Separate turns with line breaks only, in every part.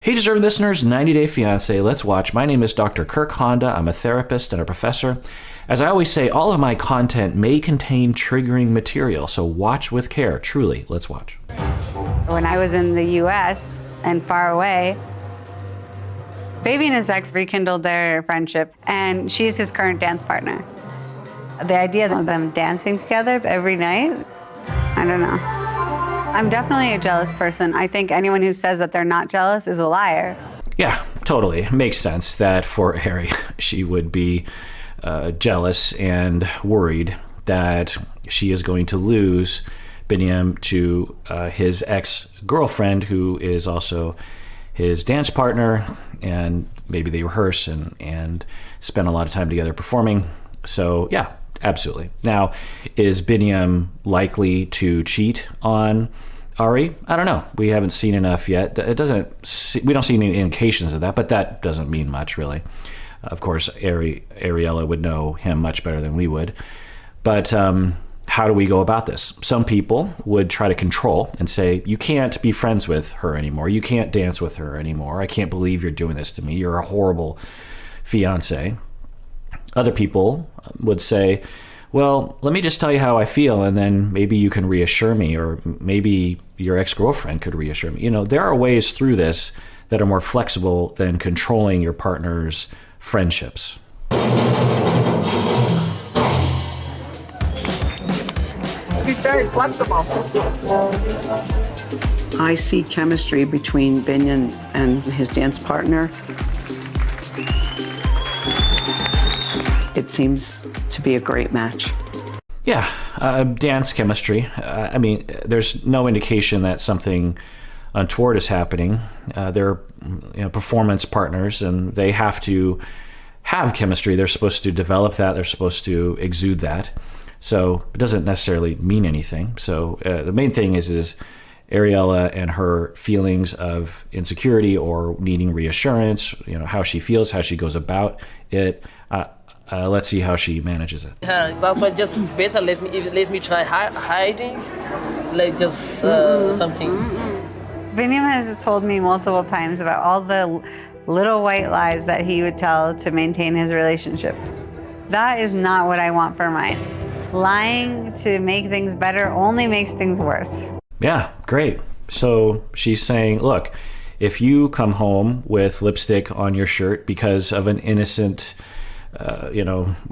Hey, deserving listeners, 90 Day Fiancé, let's watch. My name is Dr. Kirk Honda. I'm a therapist and a professor. As I always say, all of my content may contain triggering material, so watch with care. Truly, let's watch.
When I was in the U.S. and far away, Baby and his ex rekindled their friendship, and she's his current dance partner. The idea of them dancing together every night, I don't know. I'm definitely a jealous person. I think anyone who says that they're not jealous is a liar.
Yeah, totally. It makes sense that for Ari, she would be jealous and worried that she is going to lose Biniyam to his ex-girlfriend, who is also his dance partner, and maybe they rehearse and spend a lot of time together performing. So yeah, absolutely. Now, is Biniyam likely to cheat on Ari? I don't know. We haven't seen enough yet. We don't see any indications of that, but that doesn't mean much, really. Of course, Ariela would know him much better than we would. But how do we go about this? Some people would try to control and say, you can't be friends with her anymore. You can't dance with her anymore. I can't believe you're doing this to me. You're a horrible fiancé. Other people would say, well, let me just tell you how I feel, and then maybe you can reassure me, or maybe your ex-girlfriend could reassure me. You know, there are ways through this that are more flexible than controlling your partner's friendships.
He's very flexible.
I see chemistry between Biniyam and his dance partner. It seems to be a great match.
Yeah, dance chemistry. I mean, there's no indication that something untoward is happening. They're performance partners, and they have to have chemistry. They're supposed to develop that. They're supposed to exude that. So it doesn't necessarily mean anything. So the main thing is Ariela and her feelings of insecurity or needing reassurance, how she feels, how she goes about it. Let's see how she manages it.
Yeah, that's why just it's better. Let me try hiding, like just something.
Biniyam has told me multiple times about all the little white lies that he would tell to maintain his relationship. That is not what I want for mine. Lying to make things better only makes things worse. Yeah,
great. So she's saying, look, if you come home with lipstick on your shirt because of an innocent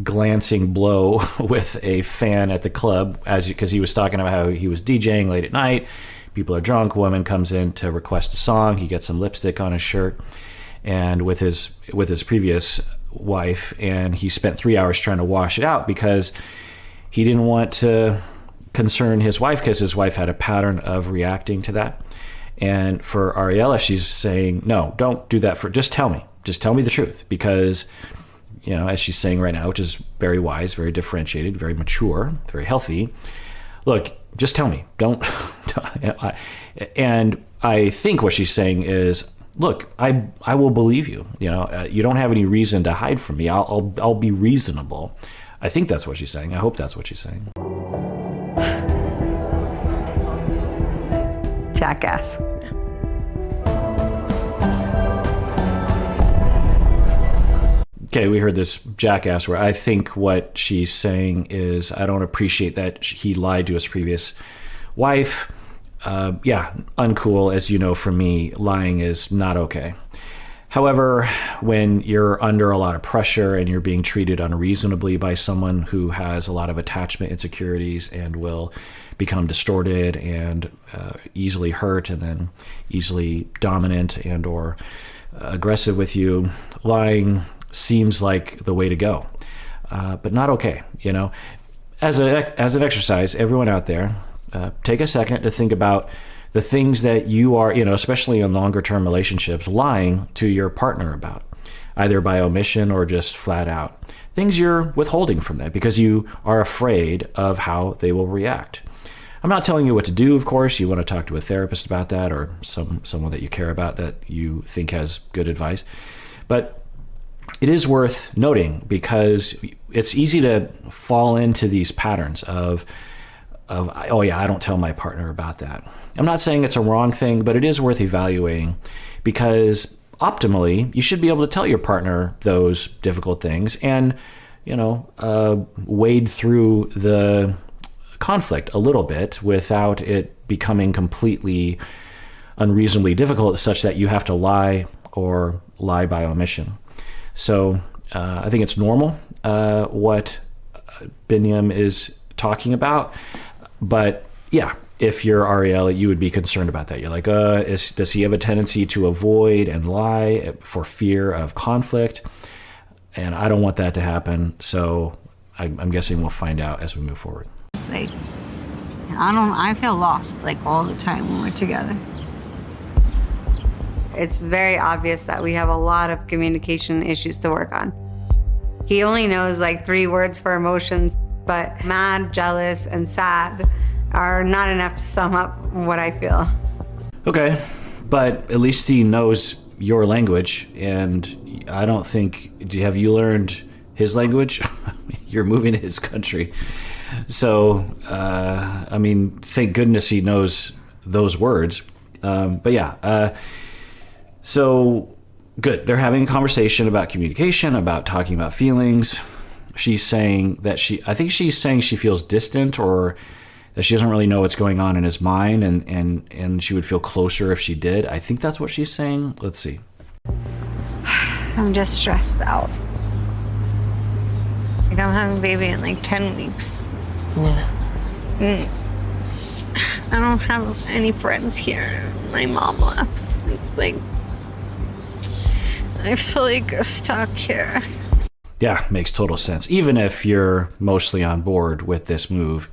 glancing blow with a fan at the club, because he was talking about how he was DJing late at night, people are drunk, woman comes in to request a song, he gets some lipstick on his shirt, and with his previous wife, and he spent 3 hours trying to wash it out because he didn't want to concern his wife, because his wife had a pattern of reacting to that. And for Ariela, she's saying, no, don't do that. Just tell me the truth, because as she's saying right now, which is very wise, very differentiated, very mature, very healthy. Look, just tell me. Don't. And I think what she's saying is, look, I will believe you. You don't have any reason to hide from me. I'll be reasonable. I think that's what she's saying. I hope that's what she's saying.
Jackass.
Okay, we heard this jackass where I think what she's saying is, I don't appreciate that he lied to his previous wife. Yeah, uncool. As you know, for me, lying is not okay. However, when you're under a lot of pressure and you're being treated unreasonably by someone who has a lot of attachment insecurities and will become distorted and easily hurt and then easily dominant and or aggressive with you, lying seems like the way to go, but not okay. As an exercise, everyone out there, take a second to think about the things that you are, especially in longer term relationships, lying to your partner about, either by omission or just flat out. Things you're withholding from them because you are afraid of how they will react. I'm not telling you what to do, of course. You want to talk to a therapist about that, or someone that you care about that you think has good advice. But it is worth noting, because it's easy to fall into these patterns of oh yeah, I don't tell my partner about that. I'm not saying it's a wrong thing, but it is worth evaluating, because optimally, you should be able to tell your partner those difficult things and, wade through the conflict a little bit without it becoming completely unreasonably difficult, such that you have to lie or lie by omission. So I think it's normal what Biniyam is talking about. But yeah, if you're Ariela, you would be concerned about that. You're like, does he have a tendency to avoid and lie for fear of conflict? And I don't want that to happen. So I'm guessing we'll find out as we move forward.
It's like, I feel lost like all the time when we're together. It's very obvious that we have a lot of communication issues to work on. He only knows like 3 words for emotions, but mad, jealous, and sad are not enough to sum up what I feel.
Okay, but at least he knows your language, and I don't think, have you learned his language? You're moving to his country. So, thank goodness he knows those words. But yeah, so good. They're having a conversation about communication, about talking about feelings. She's saying that I think she's saying she feels distant, or that she doesn't really know what's going on in his mind, and she would feel closer if she did. I think that's what she's saying. Let's see.
I'm just stressed out. Like I'm having a baby in like 10 weeks.
Yeah.
I don't have any friends here. My mom left. It's like, I feel like stuck here.
Yeah, makes total sense. Even if you're mostly on board with this move,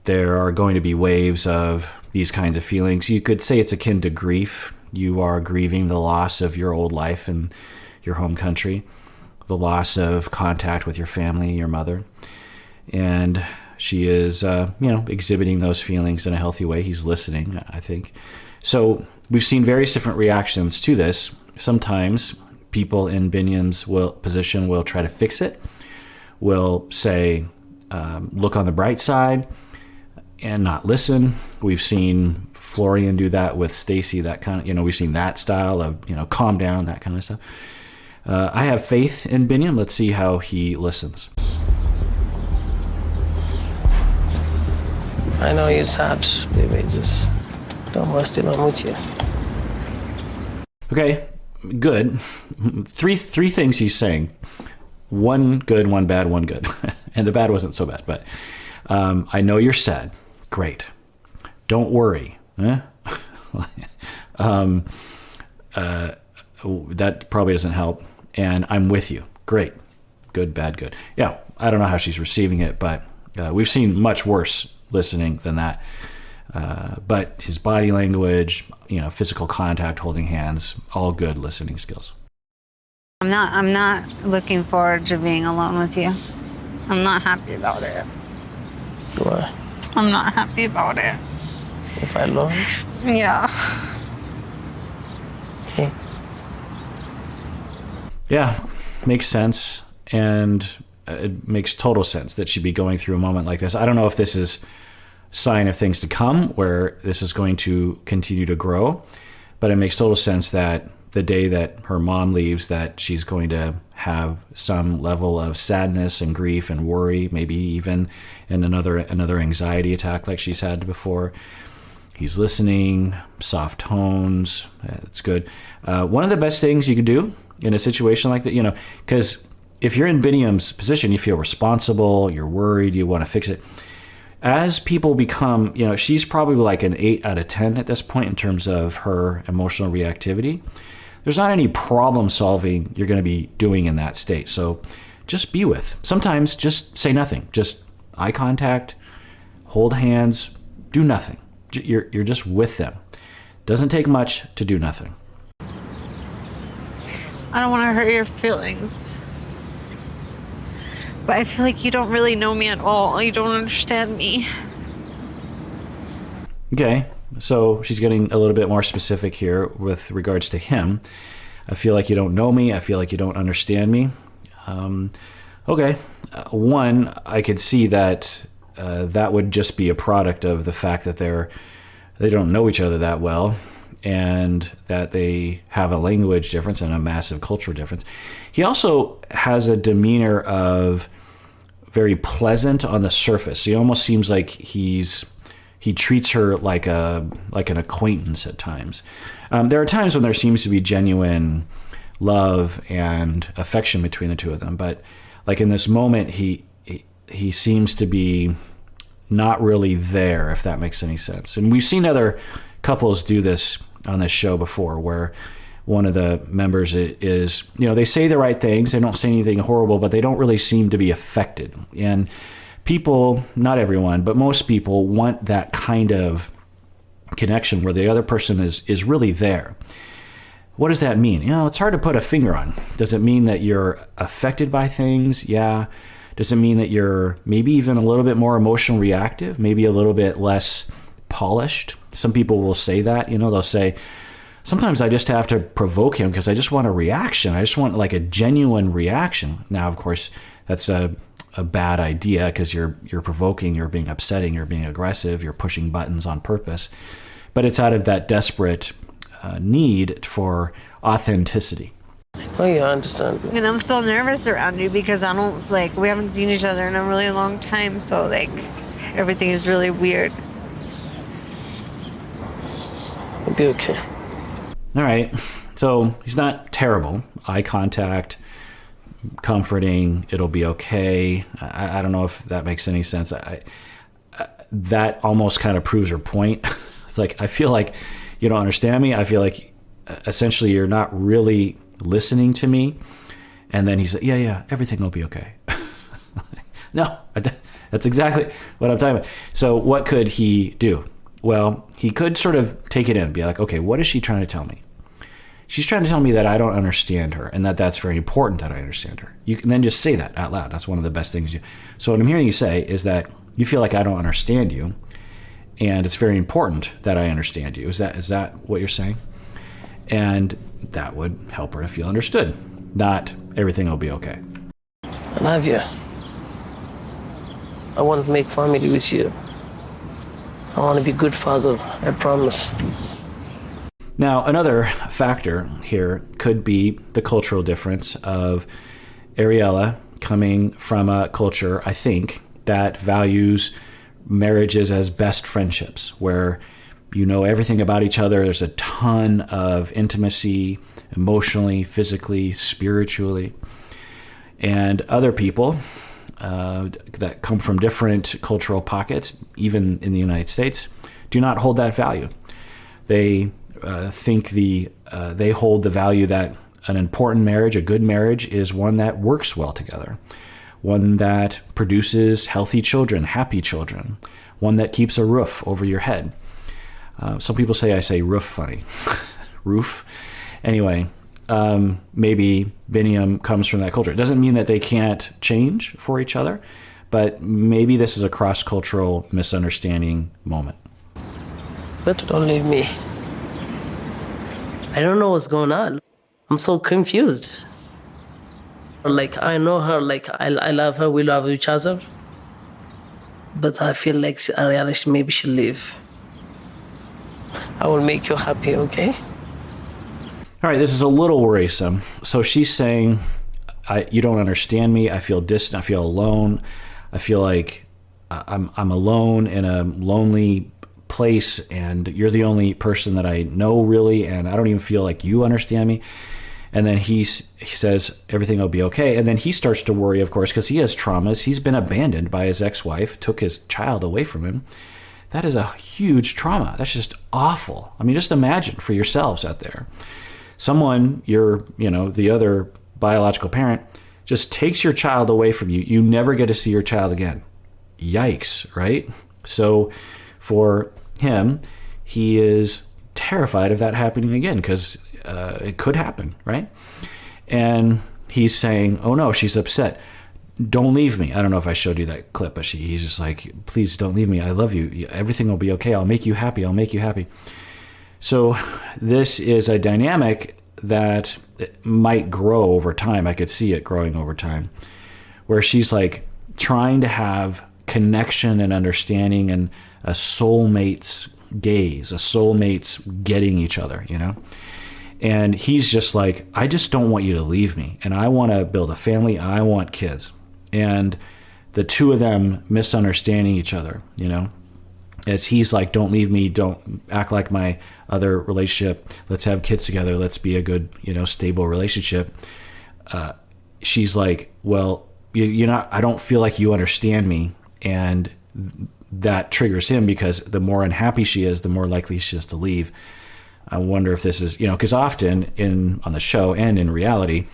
there are going to be waves of these kinds of feelings. You could say it's akin to grief. You are grieving the loss of your old life and your home country, the loss of contact with your family, your mother. And she is, exhibiting those feelings in a healthy way. He's listening, I think. So we've seen various different reactions to this. Sometimes people in Biniyam's position will try to fix it, will say, look on the bright side, and not listen. We've seen Florian do that with Stacy, that kind of, we've seen that style of, calm down, that kind of stuff. I have faith in Biniyam. Let's see how he listens.
I know you're sad, baby. Just don't bust it on with you.
Okay, good. Three things he's saying. One good, one bad, one good. And the bad wasn't so bad, but I know you're sad. Great. Don't worry. That probably doesn't help. And I'm with you. Great. Good, bad, good. Yeah, I don't know how she's receiving it, but we've seen much worse listening than that. But his body language, physical contact, holding hands, all good listening skills.
I'm not looking forward to being alone with you. I'm not happy about it.
Why?
I'm not happy about it.
If I alone?
Yeah.
Okay.
Yeah, makes sense. And it makes total sense that she'd be going through a moment like this. I don't know if this is a sign of things to come, where this is going to continue to grow, but it makes total sense that the day that her mom leaves, that she's going to have some level of sadness and grief and worry, maybe even in another anxiety attack like she's had before. He's listening, soft tones. That's good. One of the best things you can do in a situation like that, because if you're in Biniyam's position, you feel responsible, you're worried, you want to fix it. As people become, she's probably like an 8 out of 10 at this point in terms of her emotional reactivity. There's not any problem solving you're going to be doing in that state. So just be with. Sometimes just say nothing. Just eye contact, hold hands, do nothing. You're just with them. Doesn't take much to do nothing.
I don't want to hurt your feelings. But I feel like you don't really know me at all. You don't understand me. Okay.
So she's getting a little bit more specific here with regards to him. I feel like you don't know me. I feel like you don't understand me. Okay. One, I could see that that would just be a product of the fact that they don't know each other that well. and that they have a language difference and a massive cultural difference. He also has a demeanor of very pleasant on the surface. He almost seems like he treats her like an acquaintance at times. There are times when there seems to be genuine love and affection between the two of them, but like in this moment, he seems to be not really there, if that makes any sense. And we've seen other couples do this on this show before, where one of the members is, they say the right things, they don't say anything horrible, but they don't really seem to be affected. And people, not everyone, but most people want that kind of connection where the other person is really there. What does that mean? It's hard to put a finger on. Does it mean that you're affected by things? Yeah. Does it mean that you're maybe even a little bit more emotional reactive, maybe a little bit less polished? Some people will say that, they'll say, sometimes I just have to provoke him because I just want a reaction. I just want like a genuine reaction. Now, of course, that's a bad idea because you're provoking, you're being upsetting, you're being aggressive, you're pushing buttons on purpose. But it's out of that desperate need for authenticity.
Oh yeah, I understand.
And I'm still nervous around you because we haven't seen each other in a really long time, so everything is really weird.
It'll be okay.
All right. So he's not terrible. Eye contact, comforting, it'll be okay. I don't know if that makes any sense. That almost kind of proves her point. It's like, I feel like you don't understand me. I feel like essentially you're not really listening to me. And then he's like, yeah, everything will be okay. No, that's exactly what I'm talking about. So what could he do? Well, he could sort of take it in, be like, okay, what is she trying to tell me? She's trying to tell me that I don't understand her and that's very important that I understand her. You can then just say that out loud. That's one of the best things So what I'm hearing you say is that you feel like I don't understand you, and it's very important that I understand you. Is that what you're saying? And that would help her to feel understood, not everything will be okay.
I love you. I want to make family with you. I want to be a good father, I promise.
Now, another factor here could be the cultural difference of Ariela coming from a culture, I think, that values marriages as best friendships, where you know everything about each other. There's a ton of intimacy, emotionally, physically, spiritually. And other people that come from different cultural pockets, even in the United States, do not hold that value. They think they hold the value that an important marriage, a good marriage, is one that works well together, one that produces healthy children, happy children, one that keeps a roof over your head. Some people say I say roof funny. Roof. Anyway, maybe Biniyam comes from that culture. It doesn't mean that they can't change for each other, but maybe this is a cross-cultural misunderstanding moment.
But don't leave me. I don't know what's going on. I'm so confused. I know her, I love her, we love each other. But I feel like Ariela, maybe she'll leave. I will make you happy, okay?
All right, this is a little worrisome. So she's saying, you don't understand me. I feel distant. I feel alone. I feel like I'm alone in a lonely place, and you're the only person that I know really, and I don't even feel like you understand me. And then he says everything will be okay. And then he starts to worry, of course, because he has traumas. He's been abandoned by his ex-wife, took his child away from him. That is a huge trauma. That's just awful. I mean, just imagine for yourselves out there. Someone, the other biological parent, just takes your child away from you. You never get to see your child again. Yikes, right? So for him, he is terrified of that happening again because it could happen, right? And he's saying, oh no, she's upset. Don't leave me. I don't know if I showed you that clip, but he's just like, please don't leave me. I love you. Everything will be okay. I'll make you happy. I'll make you happy. So this is a dynamic that might grow over time. I could see it growing over time, where she's like trying to have connection and understanding and a soulmate's gaze, a soulmate's getting each other, you know? And he's just like, I just don't want you to leave me. And I want to build a family. I want kids. And the two of them misunderstanding each other, you know, as he's like, don't leave me. Don't act like my other relationship. Let's have kids together. Let's be a good, you know, stable relationship. She's like, well, you're not, I don't feel like you understand me. And that triggers him because the more unhappy she is, the more likely she is to leave. I wonder if this is, you know, because often on the show and in reality,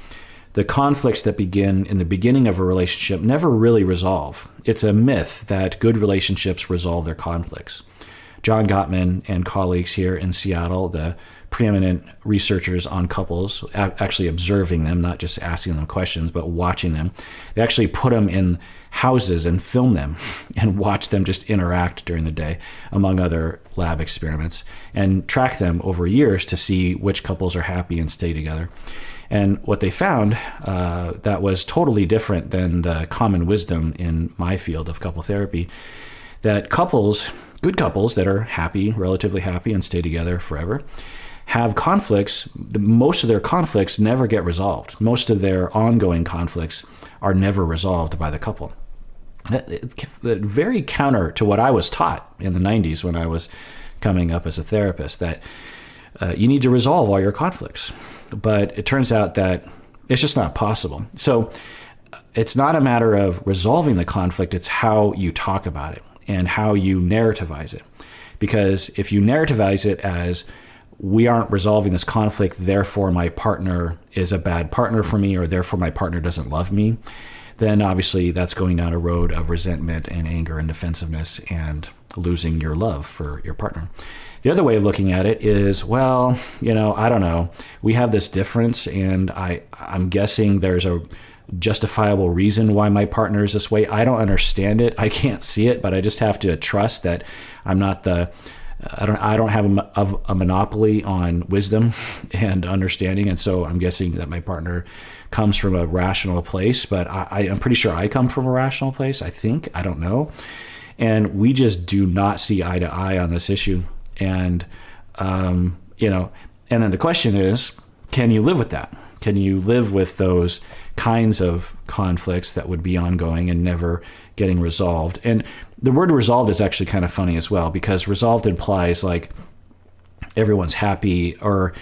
the conflicts that begin in the beginning of a relationship never really resolve. It's a myth that good relationships resolve their conflicts. John Gottman and colleagues here in Seattle, the preeminent researchers on couples, actually observing them, not just asking them questions, but watching them. They actually put them in houses and film them and watch them just interact during the day, among other lab experiments, and track them over years to see which couples are happy and stay together. And what they found that was totally different than the common wisdom in my field of couple therapy, that couples, good couples that are happy, relatively happy, and stay together forever, have conflicts. Most of their conflicts never get resolved. Most of their ongoing conflicts are never resolved by the couple. It's very counter to what I was taught in the 90s when I was coming up as a therapist, that you need to resolve all your conflicts. But it turns out that it's just not possible. So it's not a matter of resolving the conflict, it's how you talk about it and how you narrativize it. Because if you narrativize it as, we aren't resolving this conflict, therefore my partner is a bad partner for me, or therefore my partner doesn't love me, then obviously that's going down a road of resentment and anger and defensiveness and losing your love for your partner. The other way of looking at it is, well, you know, I don't know. We have this difference, and I'm guessing there's a justifiable reason why my partner is this way. I don't understand it. I can't see it, but I just have to trust that I'm not I don't have a monopoly on wisdom and understanding, and so I'm guessing that my partner comes from a rational place, but I'm pretty sure I come from a rational place, I don't know. And we just do not see eye to eye on this issue. And, you know, and then the question is, can you live with that? Can you live with those kinds of conflicts that would be ongoing and never getting resolved? And the word resolved is actually kind of funny as well, because resolved implies like everyone's happy, or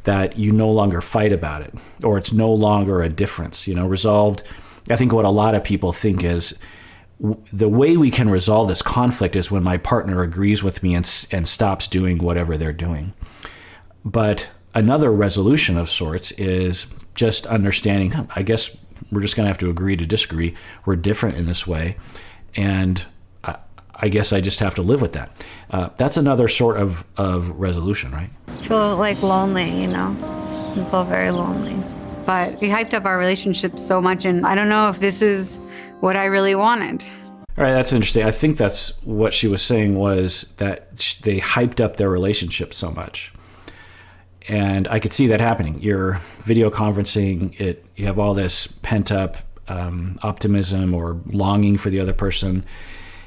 that you no longer fight about it, or it's no longer a difference. You know, resolved, I think what a lot of people think is, the way we can resolve this conflict is when my partner agrees with me and stops doing whatever they're doing. But another resolution of sorts is just understanding, I guess we're just going to have to agree to disagree. We're different in this way. And I guess I just have to live with that. That's another sort of resolution, right?
I feel like lonely, you know? I feel very lonely.
But we hyped up our relationship so much, and I don't know if this is what I really wanted.
All right, that's interesting. I think that's what she was saying, was that they hyped up their relationship so much. And I could see that happening. You're video conferencing, you have all this pent up optimism or longing for the other person.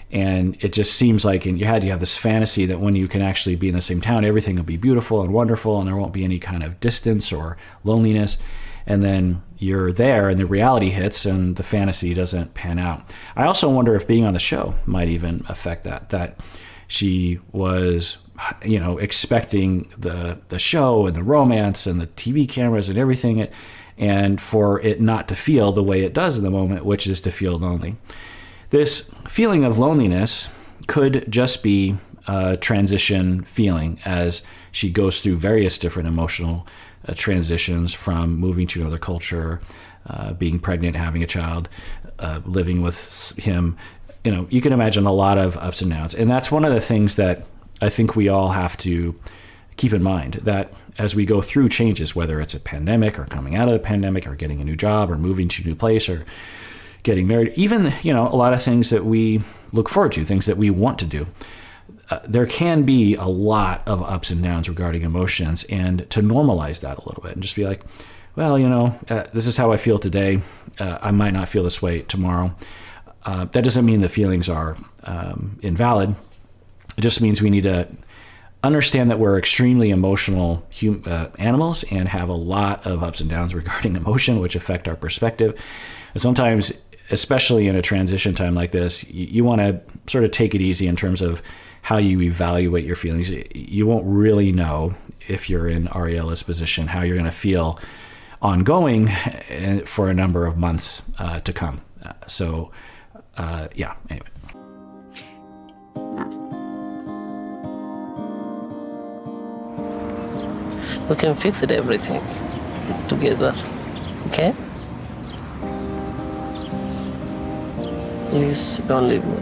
And it just seems like in your head you have this fantasy that when you can actually be in the same town, everything will be beautiful and wonderful and there won't be any kind of distance or loneliness. And then you're there and the reality hits and the fantasy doesn't pan out. I also wonder if being on the show might even affect that she was, you know, expecting the show and the romance and the TV cameras and everything, and for it not to feel the way it does in the moment, which is to feel lonely. This feeling of loneliness could just be a transition feeling as she goes through various different emotional transitions, from moving to another culture, being pregnant, having a child, living with him. You know, you can imagine a lot of ups and downs. And that's one of the things that I think we all have to keep in mind, that as we go through changes, whether it's a pandemic or coming out of the pandemic or getting a new job or moving to a new place or getting married, even, you know, a lot of things that we look forward to, things that we want to do. There can be a lot of ups and downs regarding emotions, and to normalize that a little bit and just be like, well, you know, this is how I feel today. I might not feel this way tomorrow. That doesn't mean the feelings are invalid. It just means we need to understand that we're extremely emotional animals and have a lot of ups and downs regarding emotion, which affect our perspective. And sometimes, especially in a transition time like this, you want to sort of take it easy in terms of how you evaluate your feelings. You won't really know, if you're in Ariela's position, how you're going to feel ongoing for a number of months to come. Yeah, anyway.
We can fix it, everything together, okay? Please don't leave me.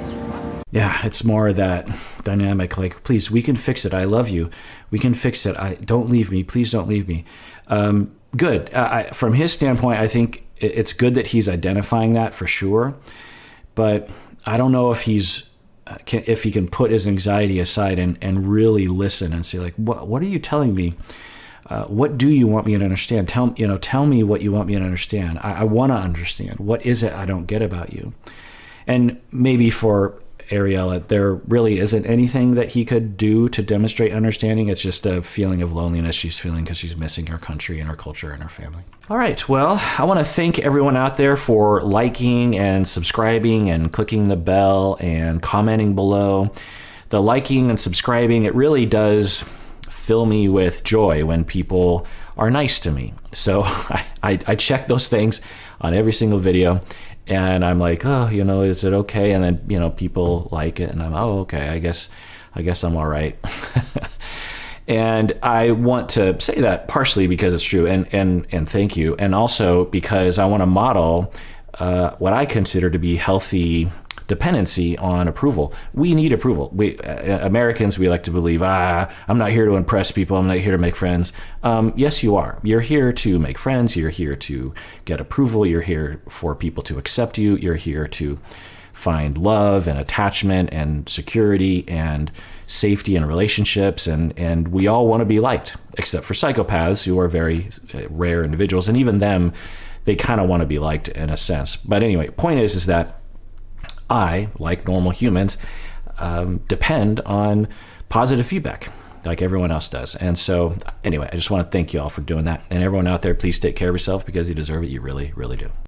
Yeah, it's more that dynamic, like, please, we can fix it. I love you. We can fix it. Don't leave me. Please don't leave me. Good. From his standpoint, I think it's good that he's identifying that for sure. But I don't know if if he can put his anxiety aside and really listen and say, like, what are you telling me? What do you want me to understand? Tell me what you want me to understand. I want to understand. What is it I don't get about you? And maybe for Ariela, there really isn't anything that he could do to demonstrate understanding. It's just a feeling of loneliness she's feeling because she's missing her country and her culture and her family. All right. Well, I want to thank everyone out there for liking and subscribing and clicking the bell and commenting below. The liking and subscribing, it really does fill me with joy when people are nice to me. So I check those things on every single video. And I'm like, oh, is it okay? And then, people like it, and I'm, oh, okay, I guess I'm all right. And I want to say that partially because it's true, and thank you, and also because I want to model what I consider to be healthy dependency on approval. We need approval. We Americans, we like to believe, I'm not here to impress people. I'm not here to make friends. Yes, you are. You're here to make friends. You're here to get approval. You're here for people to accept you. You're here to find love and attachment and security and safety in relationships. And we all want to be liked, except for psychopaths, who are very rare individuals. And even them, they kind of want to be liked in a sense. But anyway, point is that I, like normal humans, depend on positive feedback like everyone else does. And so anyway, I just want to thank you all for doing that. And everyone out there, please take care of yourself because you deserve it. You really, really do.